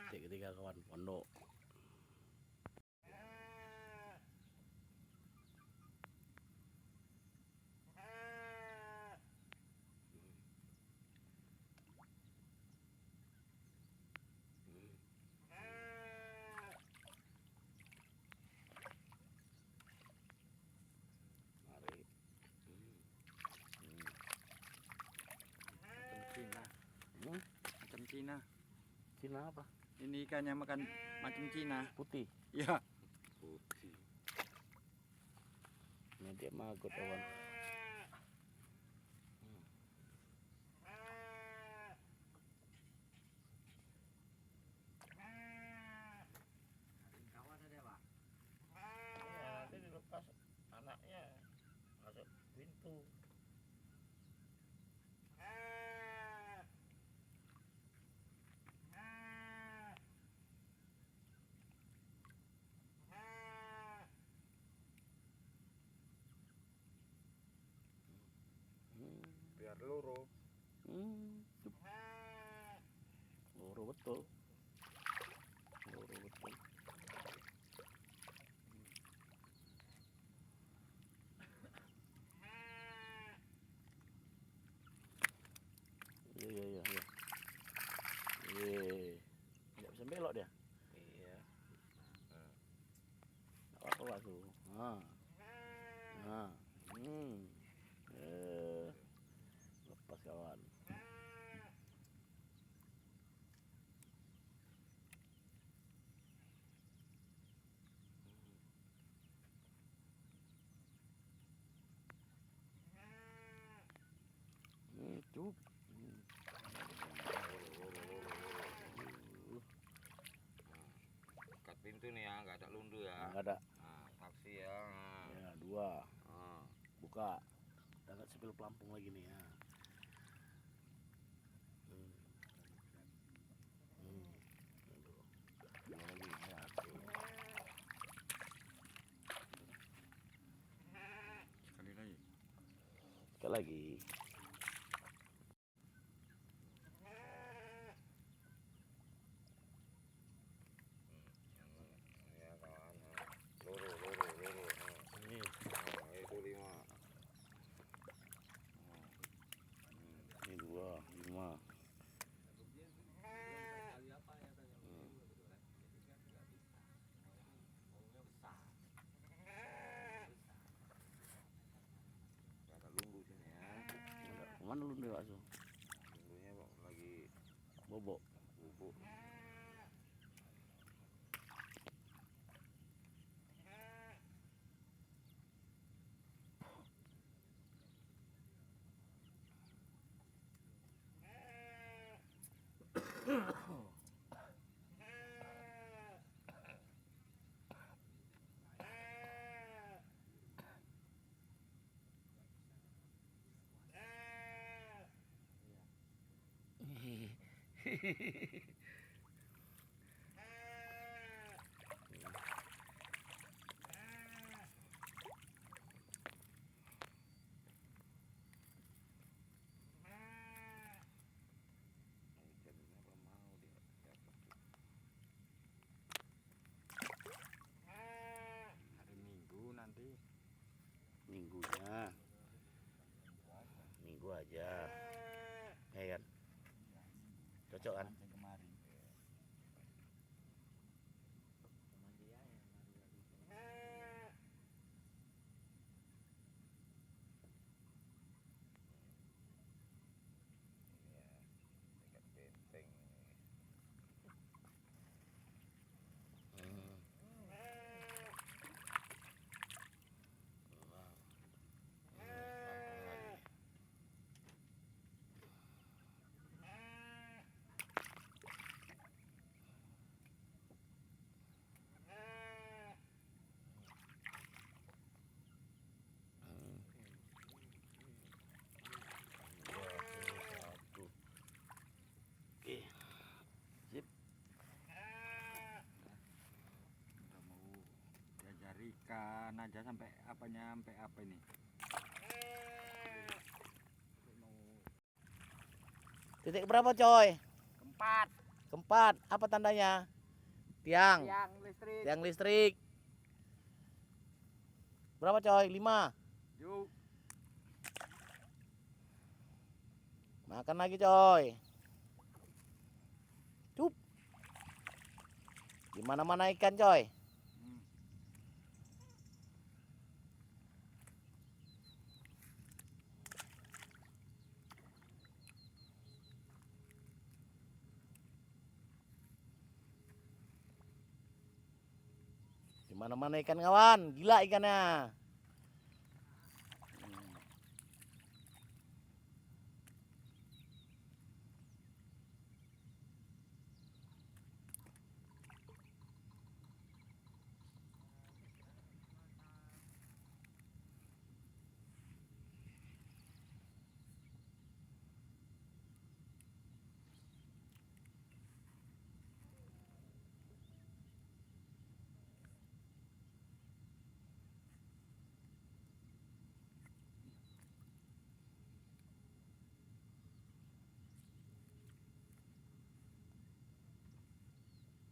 Titik ketiga kawan pondok. Mari. Cina. Hmm? Macam Cina. Cina apa? Ini ikannya makan macam Cina. Putih. Ya. Putih. Ini dia maggot kawan. Kawan ada pak. Ya, nanti dilepas anaknya masuk pintu. Biar loro. Cup. Loro betul. Loro betul. Iya. Nggak bisa belok dia. Iya. Apa tuh? Nah. Lepas kawan. Cup. Dekat pintu nih ya, nggak ada lundu ya. Nggak ada. Nah, saksi ya. Ya, 2. Nah. Buka. Udah nggak sepil pelampung lagi nih ya. Aduh. Dua lagi ya. Sekali lagi. Sekali lagi. Mana lu nih bakso? Dulunya Bang, lagi Bobok. bubuk. Ikannya apa mau dia dapat Hari Minggu nanti. Minggunya. Minggu aja. Ya kan? Cocok kan? Mancing kemarin. Cuman dia yang lari lagi. ikan benteng ini. Hmm. Oke. Sip. Udah mau diajar ikan aja sampai apanya sampai apa ini? Titik berapa, coy? Keempat. Keempat. Apa tandanya? Tiang. Tiang listrik. Tiang listrik. Berapa, coy? 5. Yuk. Makan lagi, coy. Cup. Di mana-mana ikan, coy. Di mana-mana ikan, kawan. Gila ikannya.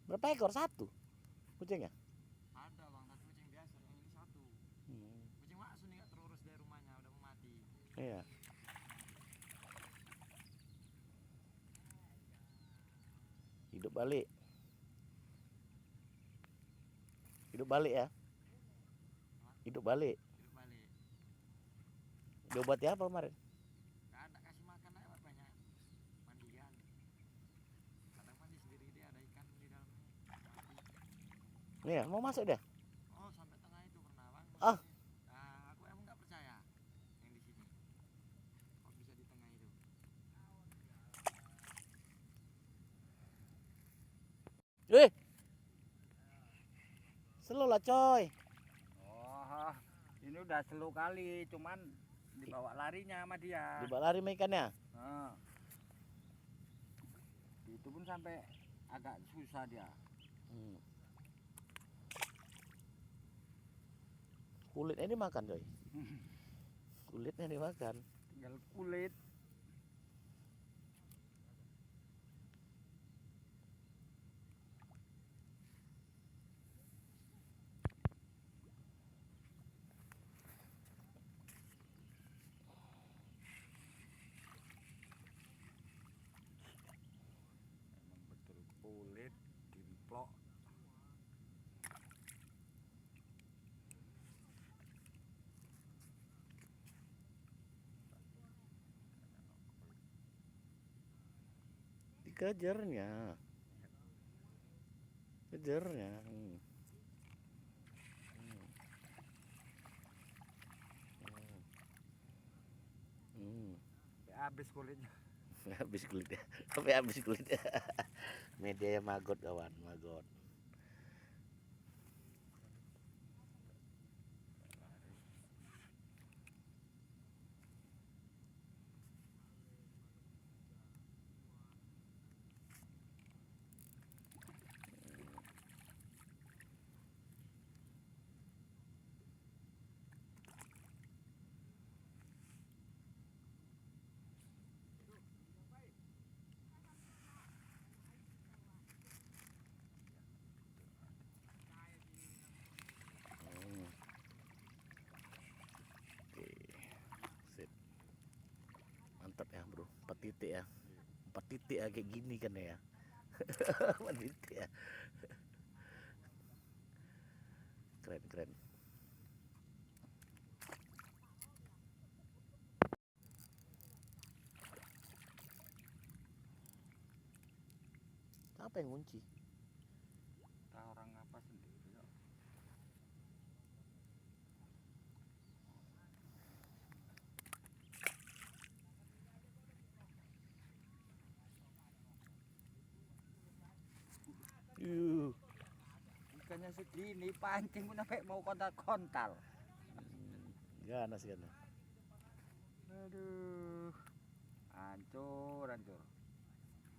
Berapa ekor? 1 kucingnya? Ada bang, satu kucing biasa, yang ini satu. Kucing Maksun nggak terurus dari rumahnya, udah mau mati. Iya. Hidup balik. Hidup balik ya. Hidup balik. Hidup balik. Diobati apa kemarin? Gak ada, kasih makan aja banyak. Mandian. Kadang mandi sendiri, dia ada ikan di dalamnya. Mati. Iya, mau masuk dia? Oh, sampai tengah itu pernah bang. Ah. Nah, aku emang nggak percaya yang di sini. Kok bisa di tengah itu? Eh. Slow lah, coy. Oh, ini udah slow kali, cuman dibawa larinya sama dia. Dibawa lari sama ikannya. Nah. Itu pun sampai agak susah dia. Kulitnya dimakan, coy. Kulitnya dimakan. Tinggal kulit. Emang betul kulit dimplok. kejarnya. Kejarnya. Habis kulitnya. Habis kulitnya. Sampai habis kulitnya. Media maggot kawan, maggot. Mantap ya bro, 4 titik ya, 4 titik ya kayak gini kan ya. 4 titik ya, keren keren. Apa yang kunci? Orang apa sendiri kok. Ikannya segini pancing pun sampai mau kontal-kontal. Ganas ganas. Aduh. Hancur, hancur.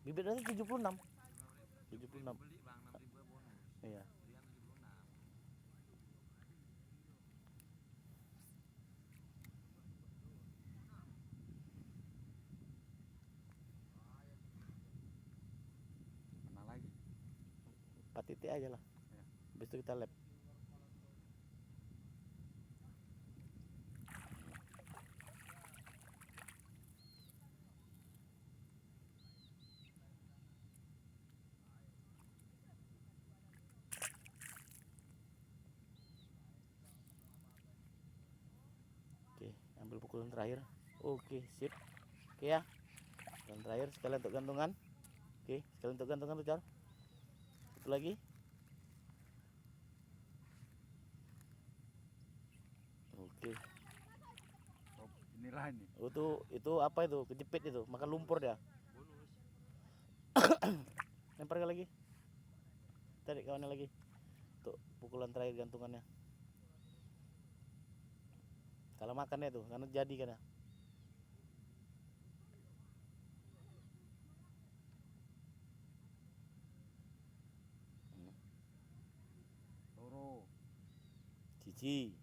Bibitnya 76. 76. Beli Bang 6.000 bonus. Iya. Dia 76. Mana lagi? 4 titik aja lah. Ya. Habis itu kita lap. Oke, ambil pukulan terakhir. Oke, sip. Oke ya. Pukulan terakhir sekalian untuk gantungan. Oke, sekalian untuk gantungan tuh, Car. Satu lagi. Oke. Oh, inilah ini. Oh, itu apa itu? Kejepit itu, makan lumpur dia. Bonus. Lempar lagi. Tarik kawannya lagi. Tuh, pukulan terakhir gantungannya. Kalau makannya tuh, karena jadi kan ya. Loro. Cici.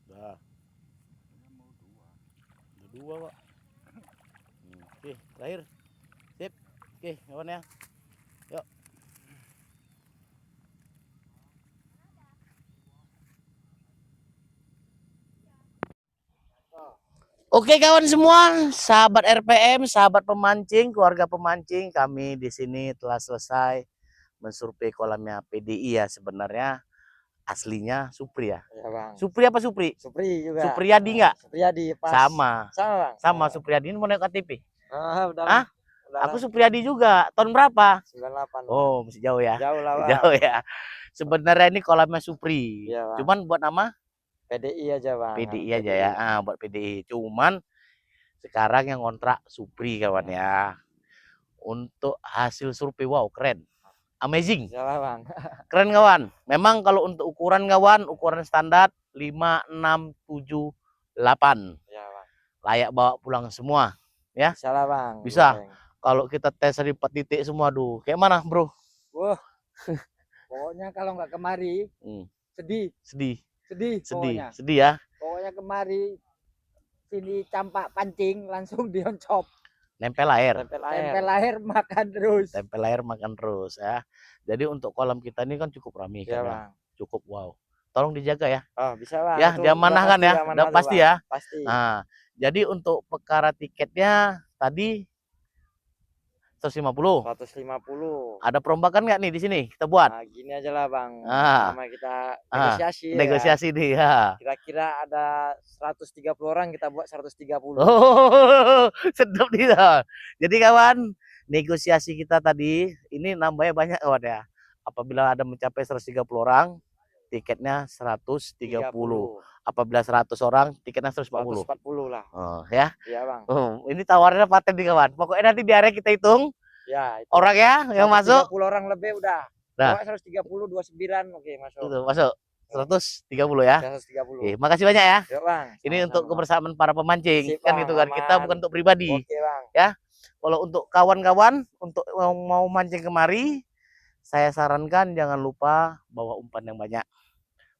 Dah, Ini mau 2. udah 2 kok. Oke, terakhir. Sip. Oke, kawan ya. Yuk. Oke kawan semua, sahabat RPM, sahabat pemancing, keluarga pemancing, kami di sini telah selesai mensurvei kolamnya PDI ya. Sebenarnya aslinya Supri ya. Ya Bang. Supri apa Supri? Supri juga. Supriyadi enggak? Supriyadi pas. Sama. Sama Bang. Sama Supriyadi, ini mau naik KTP. Udah. Hah? Aku Supriyadi juga. Tahun berapa? 98. Oh, masih jauh ya. Jauh lah Bang. Jauh ya. Sebenarnya ini kolamnya Supri. Iya, Bang. Cuman buat nama PDI aja Bang. PDI aja ya. Buat PDI. Cuman sekarang yang kontrak Supri kawan ya. Untuk hasil survei, wow keren. Amazing. Salah Bang. Keren kawan. Memang kalau untuk ukuran kawan, ukuran standar 5, 6, 7, 8. Ya Bang. Layak bawa pulang semua. Ya. Salah Bang. Bisa. Goreng. Kalau kita tes dari 4 titik semua, aduh. Kayak mana bro? Wah. Pokoknya kalau nggak kemari, sedih. Sedih. Sedih. Sedih. Pokoknya. Sedih ya. Pokoknya kemari sini campak pancing langsung dioncop. Nempel air. Tempel air makan terus. Tempel air makan terus ya. Jadi untuk kolam kita ini kan cukup ramai Ya kan ya. Bang. Cukup wow. Tolong dijaga ya. Oh bisa Bang. Ya, diamanahkan ya. Udah pasti ya. Pasti. Nah, jadi untuk perkara tiketnya tadi 150. 150. Ada perombakan nggak nih di sini kita buat? Nah, gini aja lah Bang. Ah. Sama kita negosiasi ya. Negosiasi nih ya. Kira-kira ada 130 orang, kita buat 130. Oh, sedap nih. Jadi kawan, negosiasi kita tadi ini nambahnya banyak kawan ya. Apabila ada mencapai 130 orang, tiketnya 130. Apabila 100 orang, tiketnya 140. 140 lah. Oh, ya. Iya Bang. Ini tawarannya paten nih kawan. Pokoknya nanti biar kita hitung Ya, itu. orang ya yang masuk. 130 orang lebih udah. Nah. 130, 29, oke masuk. Itu masuk. 130 ya. 130. Oke, makasih banyak ya. Yuk Bang. Ini Sama-sama. untuk kebersamaan para pemancing. Sip, Kan Bang, gitu kan. Kita aman. bukan untuk pribadi. Oke Bang. Ya. Kalau untuk kawan-kawan untuk yang mau mancing kemari, saya sarankan jangan lupa bawa umpan yang banyak.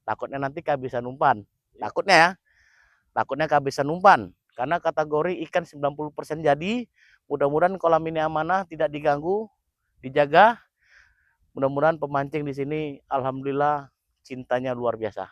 Takutnya nanti kehabisan umpan. Takutnya ya. Takutnya kehabisan umpan. Karena kategori ikan 90% jadi. Mudah-mudahan kolam ini amanah, tidak diganggu, dijaga. Mudah-mudahan pemancing di sini alhamdulillah cintanya luar biasa.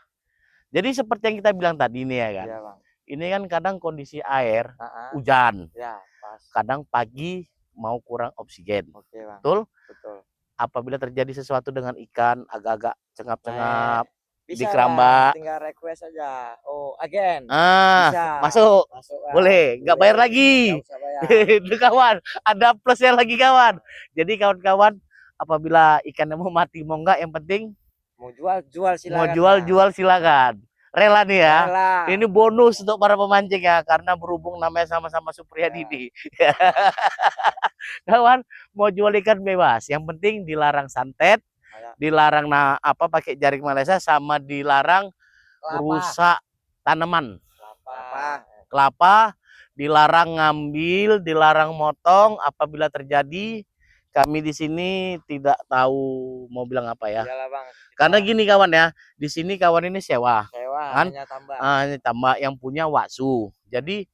Jadi seperti yang kita bilang tadi nih ya kan. Iya Bang. Ini kan kadang kondisi air hujan. Ya, pas. Kadang pagi mau kurang oksigen. Oke Bang. Betul? Betul. Apabila terjadi sesuatu dengan ikan agak-agak cengap-cengap di Bisa keramba, Bang, tinggal request aja. Oh, again. ah, Bisa. masuk. Bang. Boleh, nggak bayar lagi. Nggak usah bayar. Itu kawan, ada plusnya lagi kawan. Jadi kawan-kawan, apabila ikannya mau mati mau enggak, yang penting Mau jual silakan. mau jual silakan. Rela nih ya. Rela. Ini bonus untuk para pemancing ya, karena berhubung namanya sama-sama Supriyadi ini. Kawan, mau jual ikan bebas. Yang penting dilarang santet, dilarang pakai jaring Malaysia, sama dilarang rusak tanaman. Kelapa, dilarang ngambil, dilarang motong. Apabila terjadi, kami di sini tidak tahu mau bilang apa ya. Iyalah, Bang. Karena gini kawan ya, di sini kawan ini sewa kan? Hanya tambah. Hanya tambah yang punya waksu. Jadi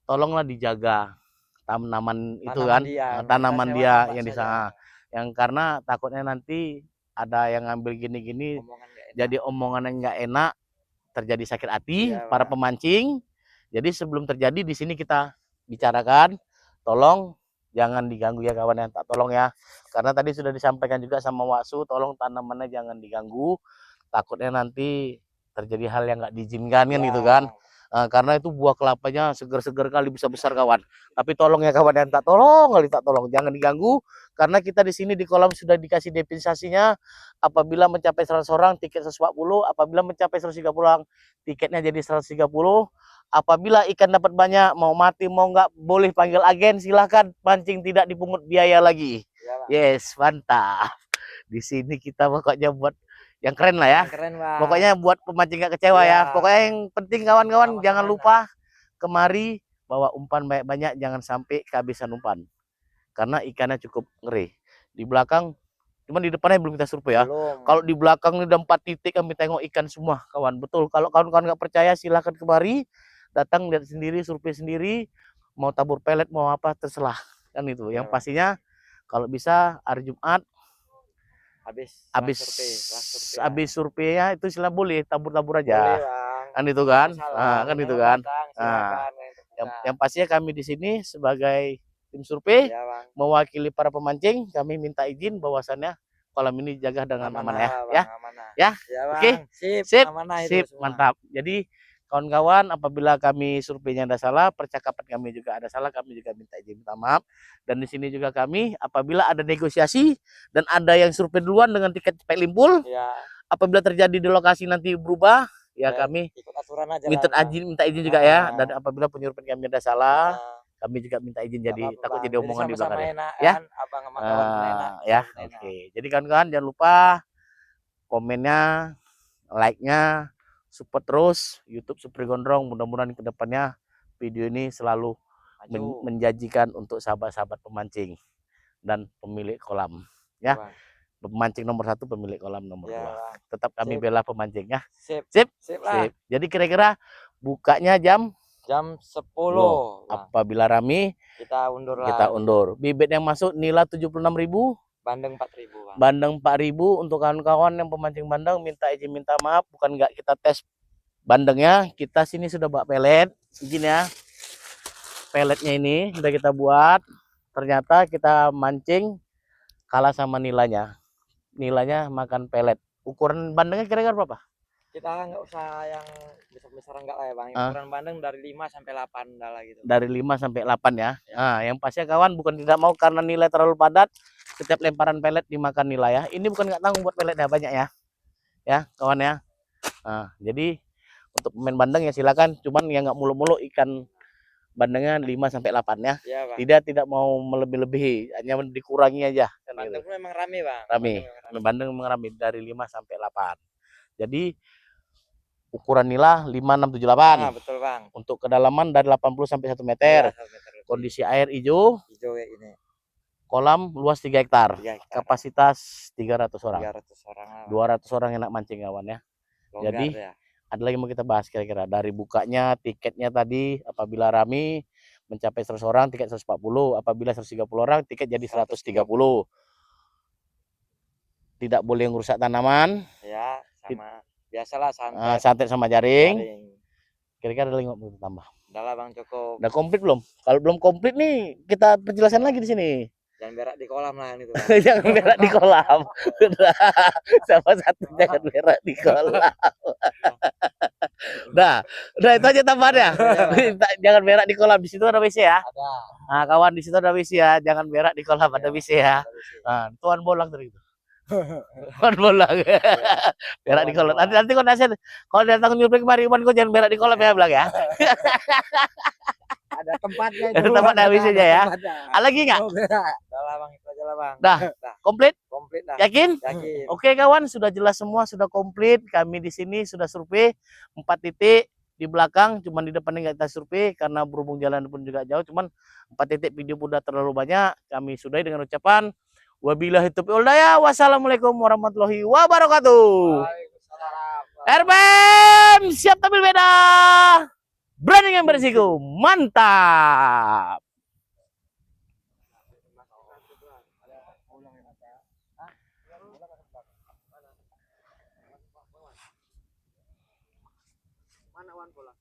tolonglah dijaga tanaman itu kan, tanaman dia yang di sana. Yang karena takutnya nanti ada yang ngambil gini-gini, jadi omongan yang nggak enak, terjadi sakit hati para pemancing. Jadi sebelum terjadi di sini kita bicarakan, tolong jangan diganggu ya kawan ya, tak tolong ya. Karena tadi sudah disampaikan juga sama Waksu, tolong tanamannya jangan diganggu. Takutnya nanti terjadi hal yang nggak diizinkan kan gitu kan. Karena itu buah kelapanya seger-seger kali, besar-besar kawan. Tapi tolong ya kawan yang tak tolong kali, tak tolong jangan diganggu. Karena kita di sini di kolam sudah dikasih definisinya, apabila mencapai 100 orang tiket 140, apabila mencapai 130 orang tiketnya jadi 130. Apabila ikan dapat banyak, mau mati mau nggak, boleh panggil agen, silahkan pancing, tidak dipungut biaya lagi. Yes, mantap. Di sini kita pokoknya buat yang keren lah ya. Keren, Bang. Pokoknya buat pemancing gak kecewa ya. Pokoknya yang penting kawan-kawan jangan lupa kemari bawa umpan banyak-banyak, jangan sampai kehabisan umpan. Karena ikannya cukup ngeri. Di belakang, cuman di depannya belum kita survei ya. Kalau di belakang ini udah 4 titik kami tengok ikan semua kawan. Betul. Kalau kawan-kawan nggak percaya silahkan kemari, datang lihat sendiri, survei sendiri. Mau tabur pelet mau apa terserah kan itu. Yang pastinya kalau bisa hari Jumat habis surveinya itu sila boleh tabur-tabur aja. Boleh, kan itu kan? Kan itu kan. Yang pastinya kami di sini sebagai tim survei mewakili para pemancing, kami minta izin bahwasannya kolam ini jaga dengan aman ya. Ya. Oke. Sip. Mantap. Jadi kawan-kawan, apabila kami surveinya ada salah, percakapan kami juga ada salah, kami juga minta izin, minta maaf. Dan di sini juga kami, apabila ada negosiasi dan ada yang survei duluan dengan tiket cepet limpul, apabila terjadi di lokasi nanti berubah, ya kami minta izin juga ya. Dan apabila penyurveian kami ada salah, kami juga minta izin, jadi takut jadi omongan di belakang ya. Ya. Oke. Jadi kawan-kawan jangan lupa komennya, like-nya, support terus YouTube Supri Gondrong. Mudah-mudahan kedepannya video ini selalu menjanjikan untuk sahabat-sahabat pemancing dan pemilik kolam ya. Pemancing nomor 1, pemilik kolam nomor 2. Tetap kami bela pemancing ya. Sip. Jadi kira-kira bukanya jam 10. Apabila rame kita undur. Bibit yang masuk nilai 76.000. Bandeng 4.000. Bandeng 4.000 untuk kawan-kawan yang pemancing bandeng, minta izin minta maaf, bukan nggak kita tes bandengnya, kita sini sudah bawa pelet izin ya. Peletnya ini sudah kita buat ternyata kita mancing kalah sama nilainya. Nilainya makan pelet. Ukuran bandengnya kira-kira berapa? Kita nggak usah yang besar-besar enggak lah ya Bang. Ah. Ukuran bandeng dari 5 sampai 8 dah lah gitu. Dari 5 sampai 8 ya. Nah, yang pasnya kawan bukan tidak mau karena nilai terlalu padat, setiap lemparan pelet dimakan nilai ya. Ini bukan nggak tanggung buat peletnya banyak ya. Ya, kawan ya. Nah, jadi untuk pemain bandeng ya silakan, cuman yang nggak mulu-mulu ikan bandengnya 5 sampai 8 ya. Iya Bang. Tidak mau melebih-lebihi, hanya dikurangi aja kan gitu. Bandeng pun memang rame Bang. Rame. Bandeng memang rame dari 5 sampai 8. Jadi ukuran nila 5, 6, 7, 8. Nah, betul Bang. Untuk kedalaman dari 80 sampai 1 meter. Iya, 1 meter lebih. Kondisi air hijau. Hijau ya ini. Kolam luas 3 hektar. 3 hektar. Kapasitas 300 orang. 300 orang. 200 orang enak mancing kawan ya. Longgar Jadi ya. ada lagi mau kita bahas kira-kira dari bukanya, tiketnya tadi apabila rame mencapai 100 orang tiket 140, apabila 130 orang tiket jadi 130. Tidak boleh ngerusak tanaman. Ya, sama biasalah santet. Santet sama jaring. Jaring. Kira-kira ada lagi mau kita tambah. Udah lah Bang, cukup. Udah komplit belum? Kalau belum komplit nih kita penjelasan lagi di sini. Jangan berak di kolam lah itu. Jangan berak di kolam. Sama satu jangan berak di kolam. Udah itu aja tambahannya. Jangan berak di kolam, di situ ada WC ya. Ada. Nah, kawan di situ ada WC ya, jangan berak di kolam, ada WC ya. Ada WC. Nah, tuan bolang dari itu. Tuan bolang. Berak di kolam. Nanti kau nasihat, kalau datang nyuplai kemari, kau jangan berak di kolam ya, bilang ya. Ada tempatnya Ada tempat ada WC-nya ya. Ada lagi nggak? Udah lah Bang, itu aja lah Bang. Dah. Komplit? Komplit lah. Yakin? Yakin. Oke kawan, sudah jelas semua, sudah komplit. Kami di sini sudah survei 4 titik di belakang, cuman di depannya nggak kita survei karena berhubung jalan pun juga jauh. Cuman 4 titik video udah terlalu banyak. Kami sudahi dengan ucapan wabillahi taufiq wal hidayah. Wassalamualaikum warahmatullahi wabarakatuh. Waalaikumsalam. RPM siap tampil beda. Berani yang berisiko, mantap. Mana wan bola?